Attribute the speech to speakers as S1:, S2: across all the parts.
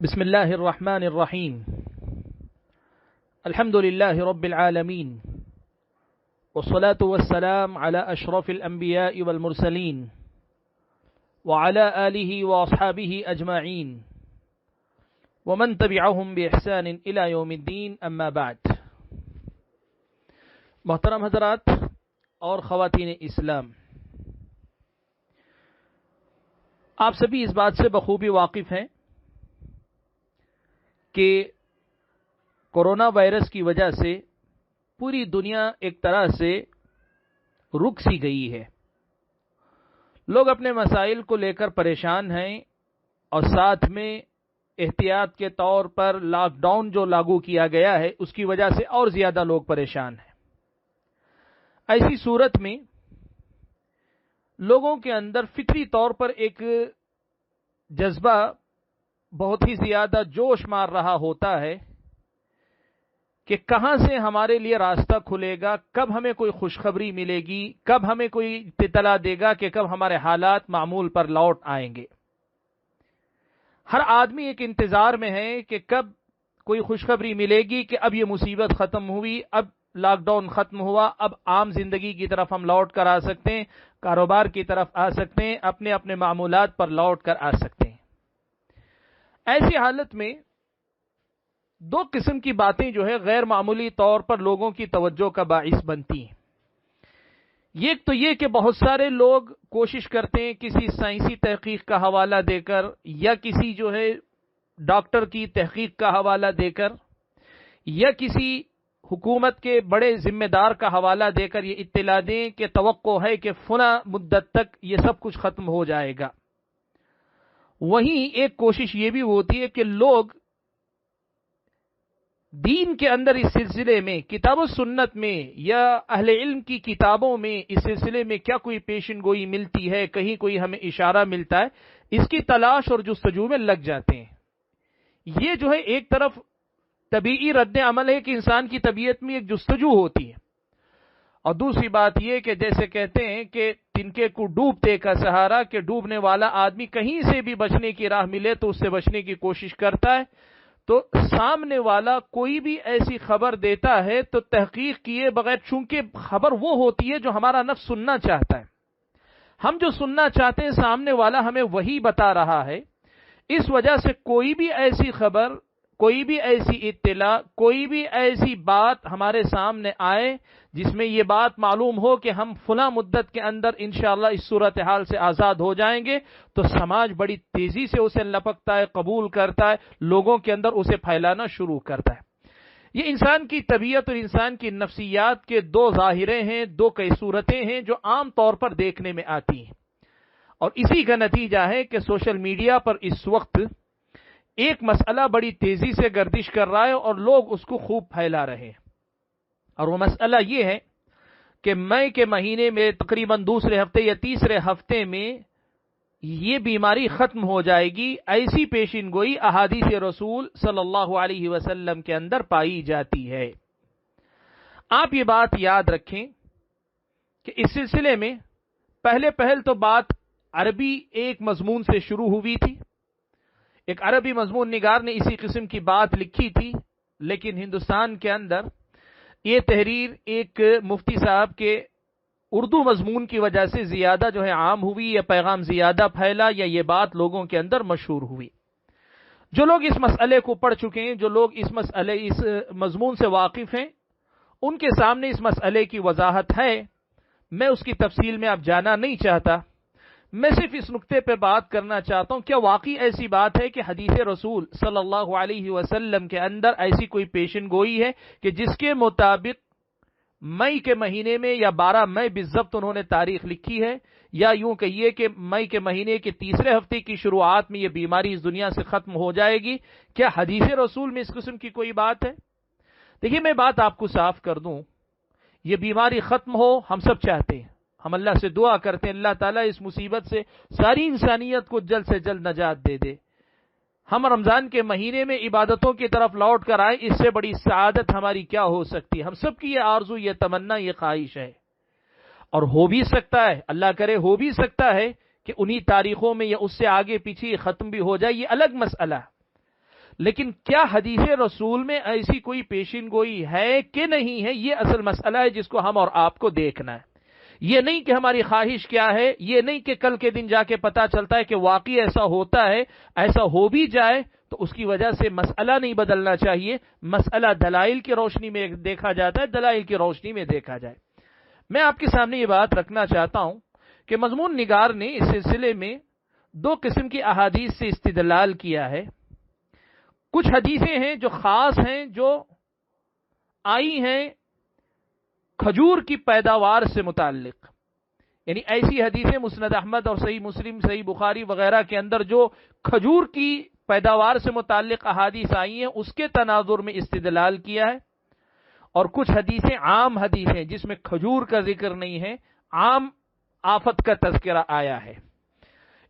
S1: بسم الله الرحمن الرحيم الحمد لله رب العالمين والصلاة والسلام على أشرف الأنبياء والمرسلين وعلى آله وأصحابه أجمعين ومن تبعهم بإحسان إلى يوم الدين أما بعد. محترم حضرات اور خواتین اسلام، آپ سبھی اس بات سے بخوبی واقف ہیں کہ کورونا وائرس کی وجہ سے پوری دنیا ایک طرح سے رک سی گئی ہے. لوگ اپنے مسائل کو لے کر پریشان ہیں اور ساتھ میں احتیاط کے طور پر لاک ڈاؤن جو لاگو کیا گیا ہے اس کی وجہ سے اور زیادہ لوگ پریشان ہیں. ایسی صورت میں لوگوں کے اندر فطری طور پر ایک جذبہ بہت ہی زیادہ جوش مار رہا ہوتا ہے کہ کہاں سے ہمارے لیے راستہ کھلے گا، کب ہمیں کوئی خوشخبری ملے گی، کب ہمیں کوئی اطلاع دے گا کہ کب ہمارے حالات معمول پر لوٹ آئیں گے. ہر آدمی ایک انتظار میں ہے کہ کب کوئی خوشخبری ملے گی کہ اب یہ مصیبت ختم ہوئی، اب لاک ڈاؤن ختم ہوا، اب عام زندگی کی طرف ہم لوٹ کر آ سکتے ہیں، کاروبار کی طرف آ سکتے ہیں، اپنے اپنے معمولات پر لوٹ کر آ سکتے ہیں. ایسی حالت میں دو قسم کی باتیں جو ہے غیر معمولی طور پر لوگوں کی توجہ کا باعث بنتی ہیں. ایک تو یہ کہ بہت سارے لوگ کوشش کرتے ہیں کسی سائنسی تحقیق کا حوالہ دے کر یا کسی جو ہے ڈاکٹر کی تحقیق کا حوالہ دے کر یا کسی حکومت کے بڑے ذمہ دار کا حوالہ دے کر یہ اطلاع دیں کہ توقع ہے کہ فلاں مدت تک یہ سب کچھ ختم ہو جائے گا. وہیں ایک کوشش یہ بھی ہوتی ہے کہ لوگ دین کے اندر اس سلسلے میں کتاب و سنت میں یا اہل علم کی کتابوں میں اس سلسلے میں کیا کوئی پیشن گوئی ملتی ہے، کہیں کوئی ہمیں اشارہ ملتا ہے، اس کی تلاش اور جستجو میں لگ جاتے ہیں. یہ جو ہے ایک طرف طبیعی رد عمل ہے کہ انسان کی طبیعت میں ایک جستجو ہوتی ہے، اور دوسری بات یہ کہ جیسے کہتے ہیں کہ تنکے کو ڈوبتے کا سہارا، کہ ڈوبنے والا آدمی کہیں سے بھی بچنے کی راہ ملے تو اس سے بچنے کی کوشش کرتا ہے. تو سامنے والا کوئی بھی ایسی خبر دیتا ہے تو تحقیق کیے بغیر، چونکہ خبر وہ ہوتی ہے جو ہمارا نفس سننا چاہتا ہے، ہم جو سننا چاہتے ہیں سامنے والا ہمیں وہی بتا رہا ہے. اس وجہ سے کوئی بھی ایسی خبر، کوئی بھی ایسی اطلاع، کوئی بھی ایسی بات ہمارے سامنے آئے جس میں یہ بات معلوم ہو کہ ہم فلاں مدت کے اندر انشاءاللہ اس صورتحال سے آزاد ہو جائیں گے، تو سماج بڑی تیزی سے اسے لپکتا ہے، قبول کرتا ہے، لوگوں کے اندر اسے پھیلانا شروع کرتا ہے. یہ انسان کی طبیعت اور انسان کی نفسیات کے دو ظاہریں ہیں، دو کئی صورتیں ہیں جو عام طور پر دیکھنے میں آتی ہیں. اور اسی کا نتیجہ ہے کہ سوشل میڈیا پر اس وقت ایک مسئلہ بڑی تیزی سے گردش کر رہا ہے اور لوگ اس کو خوب پھیلا رہے ہیں. اور وہ مسئلہ یہ ہے کہ مئی کے مہینے میں تقریباً دوسرے ہفتے یا تیسرے ہفتے میں یہ بیماری ختم ہو جائے گی، ایسی پیشین گوئی احادیث رسول صلی اللہ علیہ وسلم کے اندر پائی جاتی ہے. آپ یہ بات یاد رکھیں کہ اس سلسلے میں پہل تو بات عربی ایک مضمون سے شروع ہوئی تھی. ایک عربی مضمون نگار نے اسی قسم کی بات لکھی تھی، لیکن ہندوستان کے اندر یہ تحریر ایک مفتی صاحب کے اردو مضمون کی وجہ سے زیادہ جو ہے عام ہوئی، یا پیغام زیادہ پھیلا، یا یہ بات لوگوں کے اندر مشہور ہوئی. جو لوگ اس مسئلے کو پڑھ چکے ہیں، جو لوگ اس مضمون سے واقف ہیں، ان کے سامنے اس مسئلے کی وضاحت ہے. میں اس کی تفصیل میں اب جانا نہیں چاہتا، میں صرف اس نقطے پہ بات کرنا چاہتا ہوں کیا واقعی ایسی بات ہے کہ حدیث رسول صلی اللہ علیہ وسلم کے اندر ایسی کوئی پیشن گوئی ہے کہ جس کے مطابق مئی کے مہینے میں، یا 12 مئی بالضبط انہوں نے تاریخ لکھی ہے، یا یوں کہیے کہ مئی کے مہینے کے تیسرے ہفتے کی شروعات میں یہ بیماری اس دنیا سے ختم ہو جائے گی؟ کیا حدیث رسول میں اس قسم کی کوئی بات ہے؟ دیکھیے، میں بات آپ کو صاف کر دوں، یہ بیماری ختم ہو ہم سب چاہتے ہیں، ہم اللہ سے دعا کرتے ہیں اللہ تعالیٰ اس مصیبت سے ساری انسانیت کو جلد سے جلد نجات دے دے. ہم رمضان کے مہینے میں عبادتوں کی طرف لوٹ کر آئیں، اس سے بڑی سعادت ہماری کیا ہو سکتی ہے؟ ہم سب کی یہ آرزو، یہ تمنا، یہ خواہش ہے. اور ہو بھی سکتا ہے، اللہ کرے ہو بھی سکتا ہے کہ انہی تاریخوں میں یا اس سے آگے پیچھے ختم بھی ہو جائے، یہ الگ مسئلہ ہے. لیکن کیا حدیث رسول میں ایسی کوئی پیشین گوئی ہے کہ نہیں ہے، یہ اصل مسئلہ ہے جس کو ہم اور آپ کو دیکھنا ہے۔ یہ نہیں کہ ہماری خواہش کیا ہے، یہ نہیں کہ کل کے دن جا کے پتا چلتا ہے کہ واقعی ایسا ہوتا ہے، ایسا ہو بھی جائے تو اس کی وجہ سے مسئلہ نہیں بدلنا چاہیے، مسئلہ دلائل کی روشنی میں دیکھا جاتا ہے، دلائل کی روشنی میں دیکھا جائے۔ میں آپ کے سامنے یہ بات رکھنا چاہتا ہوں کہ مضمون نگار نے اس سلسلے میں دو قسم کی احادیث سے استدلال کیا ہے۔ کچھ حدیثیں ہیں جو خاص ہیں، جو آئی ہیں کھجور کی پیداوار سے متعلق، یعنی ایسی حدیثیں مسند احمد اور صحیح مسلم، صحیح بخاری وغیرہ کے اندر جو کھجور کی پیداوار سے متعلق احادیث آئی ہیں اس کے تناظر میں استدلال کیا ہے، اور کچھ حدیثیں عام حدیثیں جس میں کھجور کا ذکر نہیں ہے، عام آفت کا تذکرہ آیا ہے۔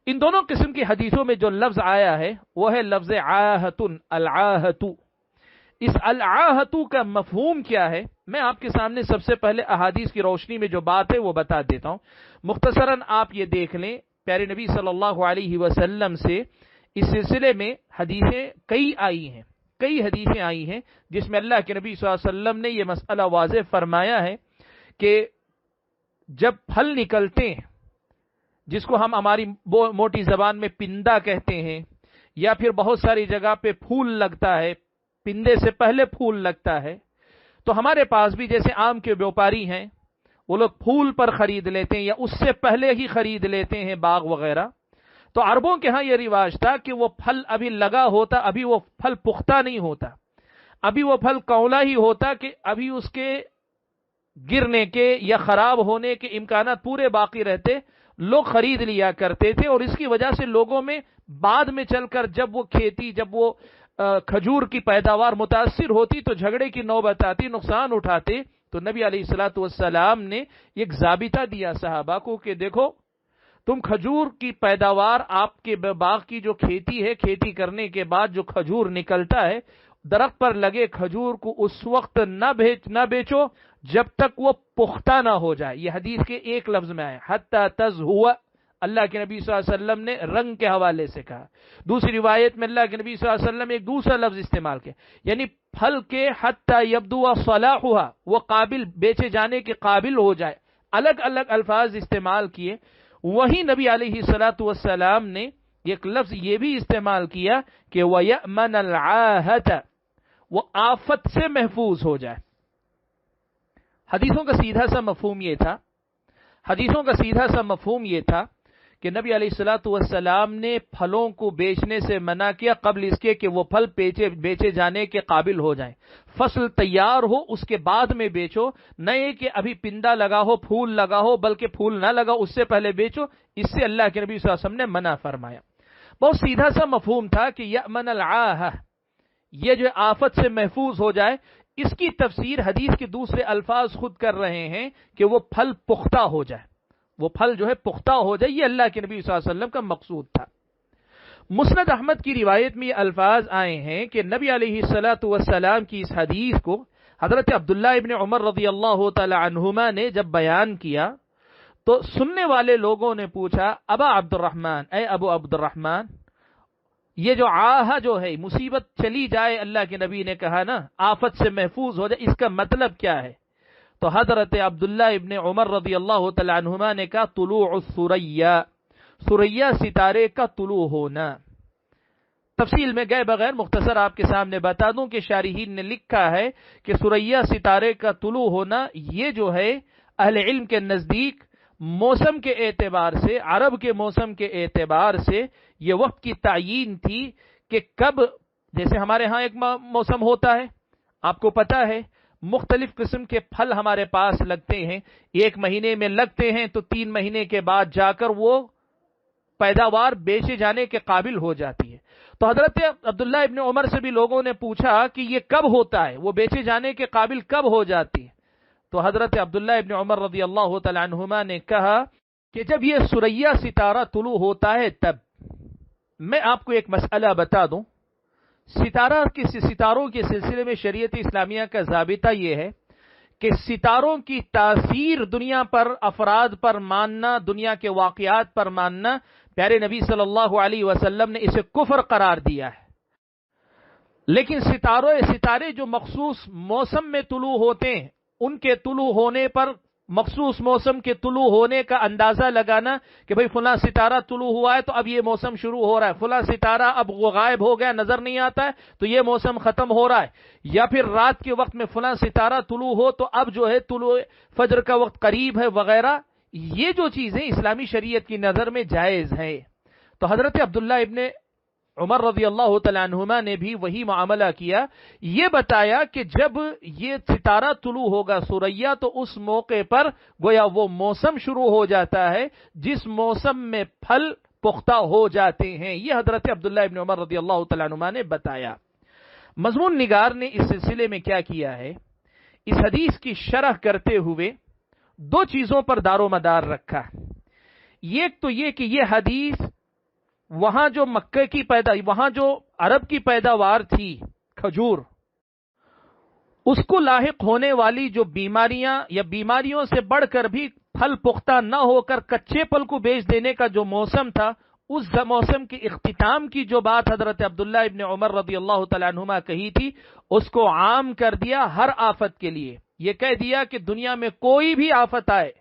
S1: ان دونوں قسم کی حدیثوں میں جو لفظ آیا ہے وہ ہے لفظ عاہتن، العاہتو۔ اس العاہتو کا مفہوم کیا ہے، میں آپ کے سامنے سب سے پہلے احادیث کی روشنی میں جو بات ہے وہ بتا دیتا ہوں۔ مختصراً آپ یہ دیکھ لیں، پیارے نبی صلی اللہ علیہ وسلم سے اس سلسلے میں حدیثیں کئی آئی ہیں جس میں اللہ کے نبی صلی اللہ علیہ وسلم نے یہ مسئلہ واضح فرمایا ہے کہ جب پھل نکلتے ہیں، جس کو ہم ہماری موٹی زبان میں پندا کہتے ہیں، یا پھر بہت ساری جگہ پہ پھول لگتا ہے، پندے سے پہلے پھول لگتا ہے، تو ہمارے پاس بھی جیسے آم کے بیوپاری ہیں، وہ لوگ پھول پر خرید لیتے ہیں یا اس سے پہلے ہی خرید لیتے ہیں باغ وغیرہ۔ تو عربوں کے ہاں یہ رواج تھا کہ وہ پھل ابھی لگا ہوتا، ابھی وہ پھل پختہ نہیں ہوتا، ابھی وہ پھل کولا ہی ہوتا، کہ ابھی اس کے گرنے کے یا خراب ہونے کے امکانات پورے باقی رہتے، لوگ خرید لیا کرتے تھے، اور اس کی وجہ سے لوگوں میں بعد میں چل کر جب وہ کھجور کی پیداوار متاثر ہوتی تو جھگڑے کی نوبت آتی، نقصان اٹھاتے، تو نبی علیہ الصلوۃ والسلام نے ایک ضابطہ دیا صحابہ کو کہ دیکھو تم کھجور کی پیداوار، آپ کے باغ کی جو کھیتی ہے، کھیتی کرنے کے بعد جو کھجور نکلتا ہے، درخت پر لگے کھجور کو اس وقت نہ بیچو جب تک وہ پختہ نہ ہو جائے۔ یہ حدیث کے ایک لفظ میں آئے، حتی تزہو، اللہ کے نبی صلی اللہ علیہ وسلم نے رنگ کے حوالے سے کہا۔ دوسری روایت میں اللہ کے نبی صلی اللہ علیہ وسلم ایک دوسرا لفظ استعمال کیا، یعنی پھل کے حتی یبدو صلاحها، وہ قابل بیچے جانے کے قابل ہو جائے، الگ الگ الفاظ استعمال کیے۔ وہی نبی علیہ الصلوۃ والسلام نے ایک لفظ یہ بھی استعمال کیا کہ وَيَأْمَنَ الْعَاهَةَ، وہ آفت سے محفوظ ہو جائے۔ حدیثوں کا سیدھا سا مفہوم یہ تھا کہ نبی علیہ الصلوۃ والسلام نے پھلوں کو بیچنے سے منع کیا قبل اس کے کہ وہ پھل بیچے جانے کے قابل ہو جائیں۔ فصل تیار ہو اس کے بعد میں بیچو، نہ یہ کہ ابھی پندا لگا ہو، پھول لگا ہو، بلکہ پھول نہ لگا اس سے پہلے بیچو۔ اس سے اللہ کے نبی صلی اللہ علیہ وسلم نے منع فرمایا۔ بہت سیدھا سا مفہوم تھا کہ یأمن العاہہ، یہ جو آفت سے محفوظ ہو جائے۔ اس کی تفسیر حدیث کے دوسرے الفاظ خود کر رہے ہیں کہ وہ پھل پختہ ہو جائے، وہ پھل جو ہے پختہ ہو جائے، یہ اللہ کے نبی صلی اللہ علیہ وسلم کا مقصود تھا۔ مسند احمد کی روایت میں یہ الفاظ آئے ہیں کہ نبی علیہ الصلوۃ والسلام کی اس حدیث کو حضرت عبداللہ ابن عمر رضی اللہ تعالی عنہما نے جب بیان کیا تو سننے والے لوگوں نے پوچھا، ابا عبد الرحمن، اے ابو عبد الرحمن، یہ جو آہا جو ہے مصیبت چلی جائے، اللہ کے نبی نے کہا نا آفت سے محفوظ ہو جائے، اس کا مطلب کیا ہے؟ تو حضرت عبداللہ ابن عمر رضی اللہ تعالی عنہما نے کہا طلوع الثریا، ثریا ستارے کا طلوع ہونا۔ تفصیل میں گئے بغیر مختصر آپ کے سامنے بتا دوں کہ شارحین نے لکھا ہے کہ ثریا ستارے کا طلوع ہونا یہ جو ہے اہل علم کے نزدیک موسم کے اعتبار سے، عرب کے موسم کے اعتبار سے یہ وقت کی تعیین تھی کہ کب، جیسے ہمارے ہاں ایک موسم ہوتا ہے، آپ کو پتا ہے مختلف قسم کے پھل ہمارے پاس لگتے ہیں، ایک مہینے میں لگتے ہیں تو 3 مہینے کے بعد جا کر وہ پیداوار بیچے جانے کے قابل ہو جاتی ہے۔ تو حضرت عبداللہ ابن عمر سے بھی لوگوں نے پوچھا کہ یہ کب ہوتا ہے، وہ بیچے جانے کے قابل کب ہو جاتی ہے؟ تو حضرت عبداللہ ابن عمر رضی اللہ تعالی عنہما نے کہا کہ جب یہ ثریا ستارہ طلوع ہوتا ہے تب۔ میں آپ کو ایک مسئلہ بتا دوں، ستاروں کے سلسلے میں شریعت اسلامیہ کا ضابطہ یہ ہے کہ ستاروں کی تاثیر دنیا پر، افراد پر ماننا، دنیا کے واقعات پر ماننا، پیارے نبی صلی اللہ علیہ وسلم نے اسے کفر قرار دیا ہے۔ لیکن ستارے جو مخصوص موسم میں طلوع ہوتے ہیں، ان کے طلوع ہونے پر مخصوص موسم کے طلوع ہونے کا اندازہ لگانا کہ بھئی فلاں ستارہ طلوع ہوا ہے تو اب یہ موسم شروع ہو رہا ہے، فلاں ستارہ اب غائب ہو گیا نظر نہیں آتا ہے تو یہ موسم ختم ہو رہا ہے، یا پھر رات کے وقت میں فلاں ستارہ طلوع ہو تو اب جو ہے طلوع فجر کا وقت قریب ہے وغیرہ، یہ جو چیزیں اسلامی شریعت کی نظر میں جائز ہیں۔ تو حضرت عبداللہ ابن عمر رضی اللہ تعالیٰ عنہما نے بھی وہی معاملہ کیا، یہ بتایا کہ جب یہ ستارہ طلوع ہوگا ثریا تو اس موقع پر گویا وہ موسم شروع ہو جاتا ہے جس موسم میں پھل پختہ ہو جاتے ہیں، یہ حضرت عبداللہ ابن عمر رضی اللہ تعالیٰ عنہما نے بتایا۔ مضمون نگار نے اس سلسلے میں کیا کیا ہے، اس حدیث کی شرح کرتے ہوئے دو چیزوں پر دار و مدار رکھا۔ ایک تو یہ کہ یہ حدیث وہاں جو وہاں جو عرب کی پیداوار تھی کھجور، اس کو لاحق ہونے والی جو بیماریاں یا بیماریوں سے بڑھ کر بھی پھل پختہ نہ ہو کر کچے پھل کو بیچ دینے کا جو موسم تھا، اس موسم کے اختتام کی جو بات حضرت عبداللہ ابن عمر رضی اللہ تعالیٰ عنہما کہی تھی، اس کو عام کر دیا ہر آفت کے لیے۔ یہ کہہ دیا کہ دنیا میں کوئی بھی آفت آئے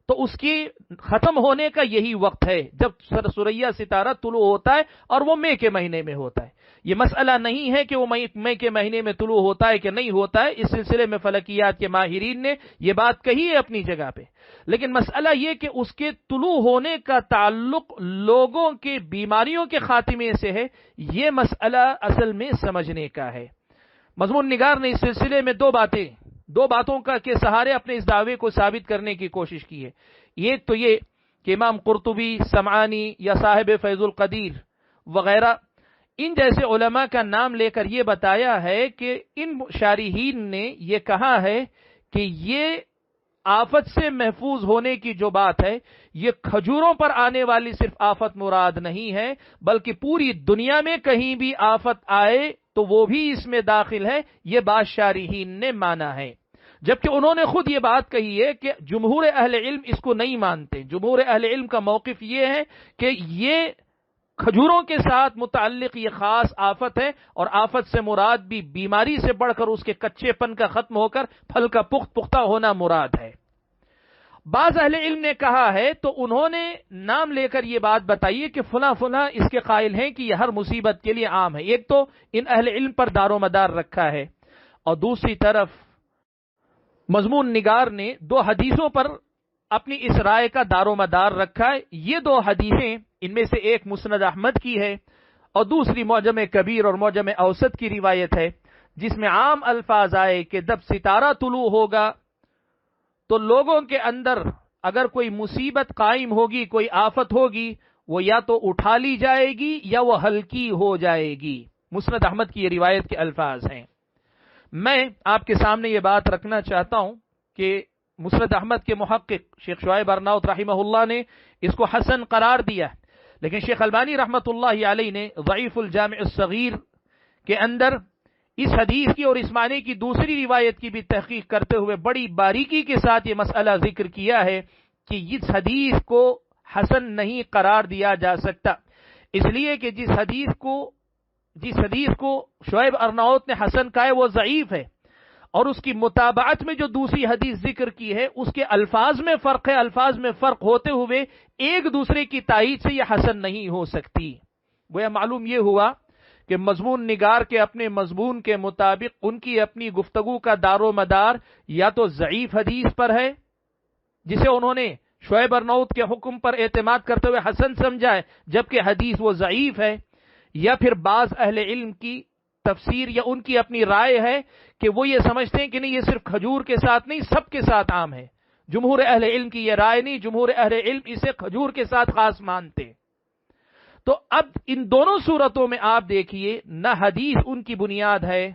S1: تو اس کی ختم ہونے کا یہی وقت ہے جب ثریا ستارہ طلوع ہوتا ہے، اور وہ مئی کے مہینے میں ہوتا ہے۔ یہ مسئلہ نہیں ہے کہ وہ مئی کے مہینے میں طلوع ہوتا ہے کہ نہیں ہوتا ہے، اس سلسلے میں فلکیات کے ماہرین نے یہ بات کہی ہے اپنی جگہ پہ، لیکن مسئلہ یہ کہ اس کے طلوع ہونے کا تعلق لوگوں کے بیماریوں کے خاتمے سے ہے، یہ مسئلہ اصل میں سمجھنے کا ہے۔ مضمون نگار نے اس سلسلے میں دو باتوں کے سہارے اپنے اس دعوے کو ثابت کرنے کی کوشش کی ہے۔ ایک تو یہ کہ امام قرطبی، سمعانی یا صاحب فیض القدیر وغیرہ ان جیسے علماء کا نام لے کر یہ بتایا ہے کہ ان شارحین نے یہ کہا ہے کہ یہ آفت سے محفوظ ہونے کی جو بات ہے، یہ کھجوروں پر آنے والی صرف آفت مراد نہیں ہے، بلکہ پوری دنیا میں کہیں بھی آفت آئے تو وہ بھی اس میں داخل ہے، یہ بات شارحین نے مانا ہے۔ جبکہ انہوں نے خود یہ بات کہی ہے کہ جمہور اہل علم اس کو نہیں مانتے۔ جمہور اہل علم کا موقف یہ ہے کہ یہ کھجوروں کے ساتھ متعلق یہ خاص آفت ہے، اور آفت سے مراد بھی بیماری سے بڑھ کر اس کے کچے پن کا ختم ہو کر پھل کا پختہ ہونا مراد ہے۔ بعض اہل علم نے کہا ہے تو انہوں نے نام لے کر یہ بات بتائی کہ فلاں اس کے قائل ہیں کہ یہ ہر مصیبت کے لیے عام ہے۔ ایک تو ان اہل علم پر دار و مدار رکھا ہے، اور دوسری طرف مضمون نگار نے دو حدیثوں پر اپنی اس رائے کا دار و مدار رکھا ہے۔ یہ دو حدیثیں، ان میں سے ایک مسند احمد کی ہے اور دوسری معجم کبیر اور معجم اوسط کی روایت ہے، جس میں عام الفاظ آئے کہ جب ستارہ طلوع ہوگا تو لوگوں کے اندر اگر کوئی مصیبت قائم ہوگی، کوئی آفت ہوگی، وہ یا تو اٹھا لی جائے گی یا وہ ہلکی ہو جائے گی۔ مسند احمد کی یہ روایت کے الفاظ ہیں۔ میں آپ کے سامنے یہ بات رکھنا چاہتا ہوں کہ مسند احمد کے محقق شیخ شعیب ارناؤت رحمہ اللہ نے اس کو حسن قرار دیا، لیکن شیخ البانی رحمۃ اللہ علیہ نے ضعیف الجامع الصغیر کے اندر اس حدیث کی اور اس معنی کی دوسری روایت کی بھی تحقیق کرتے ہوئے بڑی باریکی کے ساتھ یہ مسئلہ ذکر کیا ہے کہ اس حدیث کو حسن نہیں قرار دیا جا سکتا، اس لیے کہ جس حدیث کو شعیب ارناؤت نے حسن کہا ہے وہ ضعیف ہے، اور اس کی متابعت میں جو دوسری حدیث ذکر کی ہے اس کے الفاظ میں فرق ہے، الفاظ میں فرق ہوتے ہوئے ایک دوسرے کی تائید سے یہ حسن نہیں ہو سکتی۔ گویا معلوم یہ ہوا کہ مضمون نگار کے اپنے مضمون کے مطابق ان کی اپنی گفتگو کا دار و مدار یا تو ضعیف حدیث پر ہے جسے انہوں نے شعیب ارناؤت کے حکم پر اعتماد کرتے ہوئے حسن سمجھا ہے جبکہ حدیث وہ ضعیف ہے، یا پھر بعض اہل علم کی تفسیر یا ان کی اپنی رائے ہے کہ وہ یہ سمجھتے ہیں کہ نہیں، یہ صرف کھجور کے ساتھ نہیں سب کے ساتھ عام ہے۔ جمہور اہل علم کی یہ رائے نہیں، جمہور اہل علم اسے کھجور کے ساتھ خاص مانتے۔ تو اب ان دونوں صورتوں میں آپ دیکھیے، نہ حدیث ان کی بنیاد ہے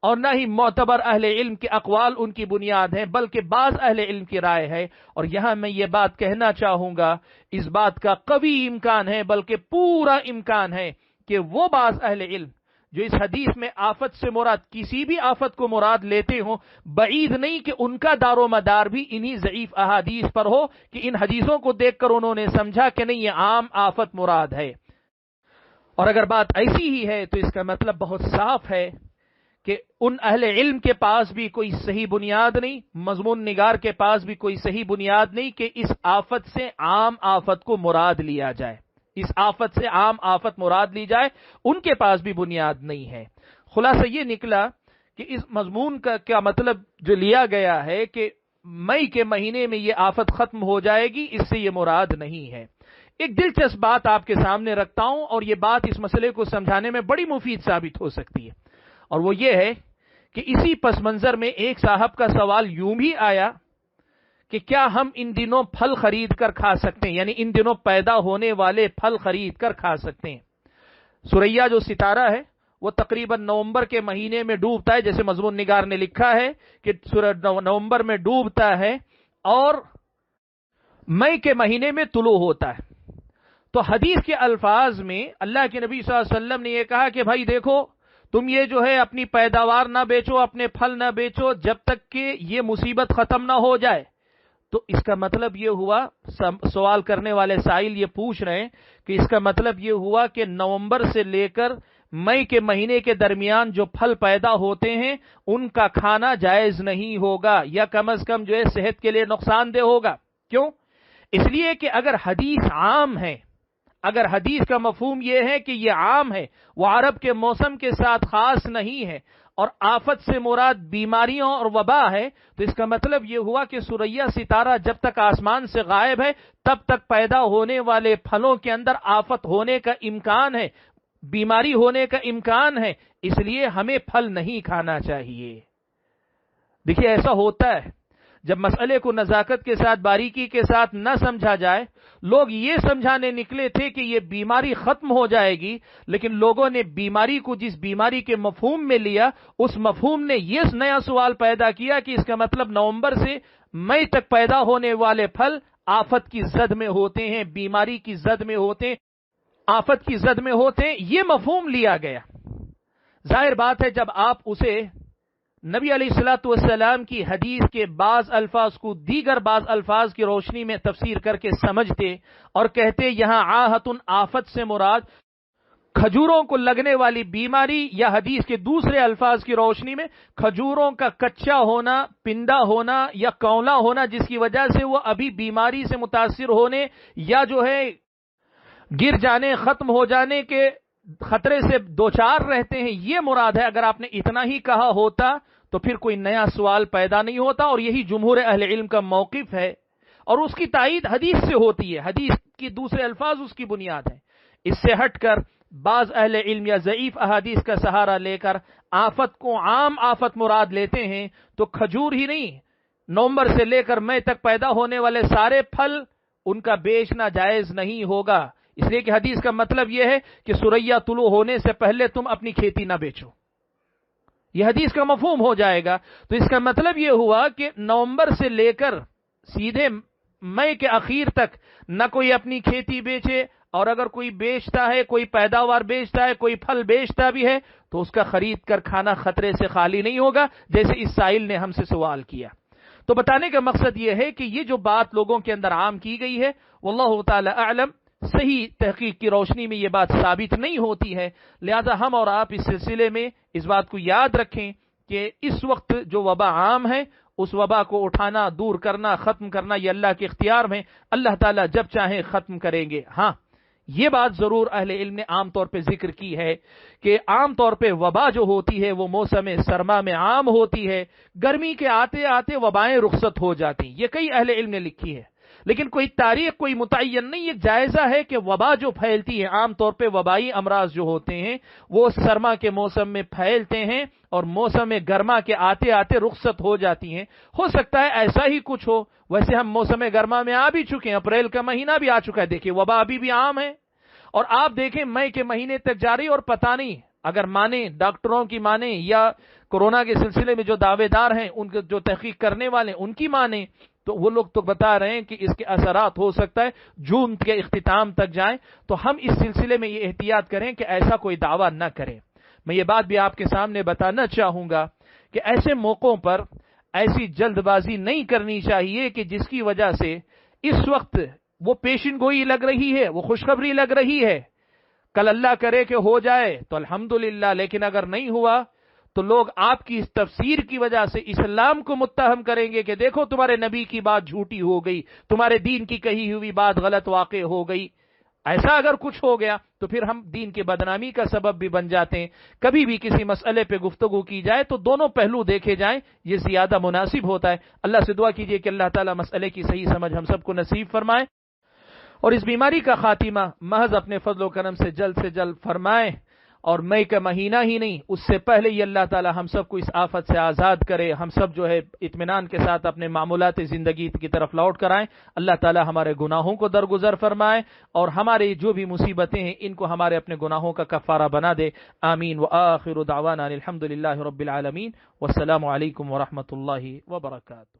S1: اور نہ ہی معتبر اہل علم کے اقوال ان کی بنیاد ہیں، بلکہ بعض اہل علم کی رائے ہے۔ اور یہاں میں یہ بات کہنا چاہوں گا، اس بات کا قوی امکان ہے بلکہ پورا امکان ہے کہ وہ بعض اہل علم جو اس حدیث میں آفت سے مراد کسی بھی آفت کو مراد لیتے ہوں، بعید نہیں کہ ان کا دار و مدار بھی انہی ضعیف احادیث پر ہو کہ ان حدیثوں کو دیکھ کر انہوں نے سمجھا کہ نہیں، یہ عام آفت مراد ہے۔ اور اگر بات ایسی ہی ہے تو اس کا مطلب بہت صاف ہے کہ ان اہل علم کے پاس بھی کوئی صحیح بنیاد نہیں، مضمون نگار کے پاس بھی کوئی صحیح بنیاد نہیں کہ اس آفت سے عام آفت کو مراد لیا جائے، اس آفت سے عام آفت مراد لی جائے، ان کے پاس بھی بنیاد نہیں ہے۔ خلاصہ یہ نکلا کہ اس مضمون کا کیا مطلب جو لیا گیا ہے کہ مئی کے مہینے میں یہ آفت ختم ہو جائے گی، اس سے یہ مراد نہیں ہے۔ ایک دلچسپ بات آپ کے سامنے رکھتا ہوں، اور یہ بات اس مسئلے کو سمجھانے میں بڑی مفید ثابت ہو سکتی ہے، اور وہ یہ ہے کہ اسی پس منظر میں ایک صاحب کا سوال یوں بھی آیا کہ کیا ہم ان دنوں پھل خرید کر کھا سکتے ہیں، یعنی ان دنوں پیدا ہونے والے پھل خرید کر کھا سکتے ہیں۔ سوریا جو ستارہ ہے وہ تقریباً نومبر کے مہینے میں ڈوبتا ہے، جیسے مضمون نگار نے لکھا ہے کہ نومبر میں ڈوبتا ہے اور مئی کے مہینے میں طلوع ہوتا ہے۔ تو حدیث کے الفاظ میں اللہ کے نبی صلی اللہ علیہ وسلم نے یہ کہا کہ بھائی دیکھو، تم یہ جو ہے اپنی پیداوار نہ بیچو، اپنے پھل نہ بیچو جب تک کہ یہ مصیبت ختم نہ ہو جائے۔ تو اس کا مطلب یہ ہوا، سوال کرنے والے سائل یہ پوچھ رہے ہیں کہ اس کا مطلب یہ ہوا کہ نومبر سے لے کر مئی کے مہینے کے درمیان جو پھل پیدا ہوتے ہیں ان کا کھانا جائز نہیں ہوگا، یا کم از کم جو ہے صحت کے لیے نقصان دہ ہوگا۔ کیوں؟ اس لیے کہ اگر حدیث عام ہے، اگر حدیث کا مفہوم یہ ہے کہ یہ عام ہے، وہ عرب کے موسم کے ساتھ خاص نہیں ہے، اور آفت سے مراد بیماریوں اور وبا ہے، تو اس کا مطلب یہ ہوا کہ سوریا ستارہ جب تک آسمان سے غائب ہے تب تک پیدا ہونے والے پھلوں کے اندر آفت ہونے کا امکان ہے، بیماری ہونے کا امکان ہے، اس لیے ہمیں پھل نہیں کھانا چاہیے۔ دیکھیے ایسا ہوتا ہے جب مسئلے کو نزاکت کے ساتھ، باریکی کے ساتھ نہ سمجھا جائے۔ لوگ یہ سمجھانے نکلے تھے کہ یہ بیماری ختم ہو جائے گی، لیکن لوگوں نے بیماری کو جس بیماری کے مفہوم میں لیا، اس مفہوم نے یہ نیا سوال پیدا کیا کہ اس کا مطلب نومبر سے مئی تک پیدا ہونے والے پھل آفت کی زد میں ہوتے ہیں، بیماری کی زد میں ہوتے ہیں، آفت کی زد میں ہوتے ہیں، یہ مفہوم لیا گیا۔ ظاہر بات ہے جب آپ اسے نبی علیہ الصلوۃ والسلام کی حدیث کے بعض الفاظ کو دیگر بعض الفاظ کی روشنی میں تفسیر کر کے سمجھتے اور کہتے یہاں آہتن آفت سے مراد کھجوروں کو لگنے والی بیماری، یا حدیث کے دوسرے الفاظ کی روشنی میں کھجوروں کا کچا ہونا، پنڈا ہونا یا کولا ہونا، جس کی وجہ سے وہ ابھی بیماری سے متاثر ہونے یا جو ہے گر جانے، ختم ہو جانے کے خطرے سے دوچار رہتے ہیں، یہ مراد ہے۔ اگر آپ نے اتنا ہی کہا ہوتا تو پھر کوئی نیا سوال پیدا نہیں ہوتا، اور یہی جمہور اہل علم کا موقف ہے، اور اس کی تائید حدیث سے ہوتی ہے، حدیث کی دوسرے الفاظ اس کی بنیاد ہے۔ اس سے ہٹ کر بعض اہل علم یا ضعیف احادیث کا سہارا لے کر آفت کو عام آفت مراد لیتے ہیں، تو کھجور ہی نہیں، نومبر سے لے کر مئی تک پیدا ہونے والے سارے پھل ان کا بیچنا جائز نہیں ہوگا، اس لیے کہ حدیث کا مطلب یہ ہے کہ سوریا طلوع ہونے سے پہلے تم اپنی کھیتی نہ بیچو، یہ حدیث کا مفہوم ہو جائے گا۔ تو اس کا مطلب یہ ہوا کہ نومبر سے لے کر سیدھے مئی کے اخیر تک نہ کوئی اپنی کھیتی بیچے، اور اگر کوئی بیچتا ہے، کوئی پیداوار بیچتا ہے، کوئی پھل بیچتا بھی ہے، تو اس کا خرید کر کھانا خطرے سے خالی نہیں ہوگا، جیسے اس سائل نے ہم سے سوال کیا۔ تو بتانے کا مقصد یہ ہے کہ یہ جو بات لوگوں کے اندر عام کی گئی ہے، واللہ تعالی اعلم، صحیح تحقیق کی روشنی میں یہ بات ثابت نہیں ہوتی ہے، لہذا ہم اور آپ اس سلسلے میں اس بات کو یاد رکھیں کہ اس وقت جو وبا عام ہے، اس وبا کو اٹھانا، دور کرنا، ختم کرنا یہ اللہ کے اختیار میں، اللہ تعالیٰ جب چاہیں ختم کریں گے۔ ہاں یہ بات ضرور اہل علم نے عام طور پہ ذکر کی ہے کہ عام طور پہ وبا جو ہوتی ہے وہ موسم سرما میں عام ہوتی ہے، گرمی کے آتے آتے وبائیں رخصت ہو جاتی، یہ کئی اہل علم نے لکھی ہے، لیکن کوئی تاریخ کوئی متعین نہیں۔ ایک جائزہ ہے کہ وبا جو پھیلتی ہے، عام طور پہ وبائی امراض جو ہوتے ہیں وہ سرما کے موسم میں پھیلتے ہیں اور موسم گرما کے آتے آتے رخصت ہو جاتی ہیں۔ ہو سکتا ہے ایسا ہی کچھ ہو، ویسے ہم موسم گرما میں آ بھی چکے ہیں، اپریل کا مہینہ بھی آ چکا ہے، دیکھیں وبا ابھی بھی عام ہے، اور آپ دیکھیں مئی کے مہینے تک جاری، اور پتہ نہیں اگر مانیں ڈاکٹروں کی مانیں یا کورونا کے سلسلے میں جو دعوے دار ہیں، ان کے جو تحقیق کرنے والے ان کی مانیں، تو وہ لوگ تو بتا رہے ہیں کہ اس کے اثرات ہو سکتا ہے جون کے اختتام تک جائیں۔ تو ہم اس سلسلے میں یہ احتیاط کریں کہ ایسا کوئی دعویٰ نہ کریں۔ میں یہ بات بھی آپ کے سامنے بتانا چاہوں گا کہ ایسے موقعوں پر ایسی جلد بازی نہیں کرنی چاہیے کہ جس کی وجہ سے اس وقت وہ پیشن گوئی لگ رہی ہے، وہ خوشخبری لگ رہی ہے، کل اللہ کرے کہ ہو جائے تو الحمدللہ، لیکن اگر نہیں ہوا تو لوگ آپ کی اس تفسیر کی وجہ سے اسلام کو متہم کریں گے کہ دیکھو تمہارے نبی کی بات جھوٹی ہو گئی، تمہارے دین کی کہی ہوئی بات غلط واقع ہو گئی۔ ایسا اگر کچھ ہو گیا تو پھر ہم دین کی بدنامی کا سبب بھی بن جاتے ہیں۔ کبھی بھی کسی مسئلے پہ گفتگو کی جائے تو دونوں پہلو دیکھے جائیں، یہ زیادہ مناسب ہوتا ہے۔ اللہ سے دعا کیجئے کہ اللہ تعالیٰ مسئلے کی صحیح سمجھ ہم سب کو نصیب فرمائے، اور اس بیماری کا خاتمہ محض اپنے فضل و کرم سے جلد فرمائے، اور مئی کا مہینہ ہی نہیں، اس سے پہلے ہی اللہ تعالی ہم سب کو اس آفت سے آزاد کرے، ہم سب جو ہے اطمینان کے ساتھ اپنے معمولات زندگی کی طرف لوٹ کر آئیں۔ اللہ تعالی ہمارے گناہوں کو درگزر فرمائے، اور ہمارے جو بھی مصیبتیں ہیں ان کو ہمارے اپنے گناہوں کا کفارہ بنا دے۔ آمین۔ وآخر دعوانا الحمدللہ رب العالمین، والسلام علیکم ورحمۃ اللہ وبرکاتہ۔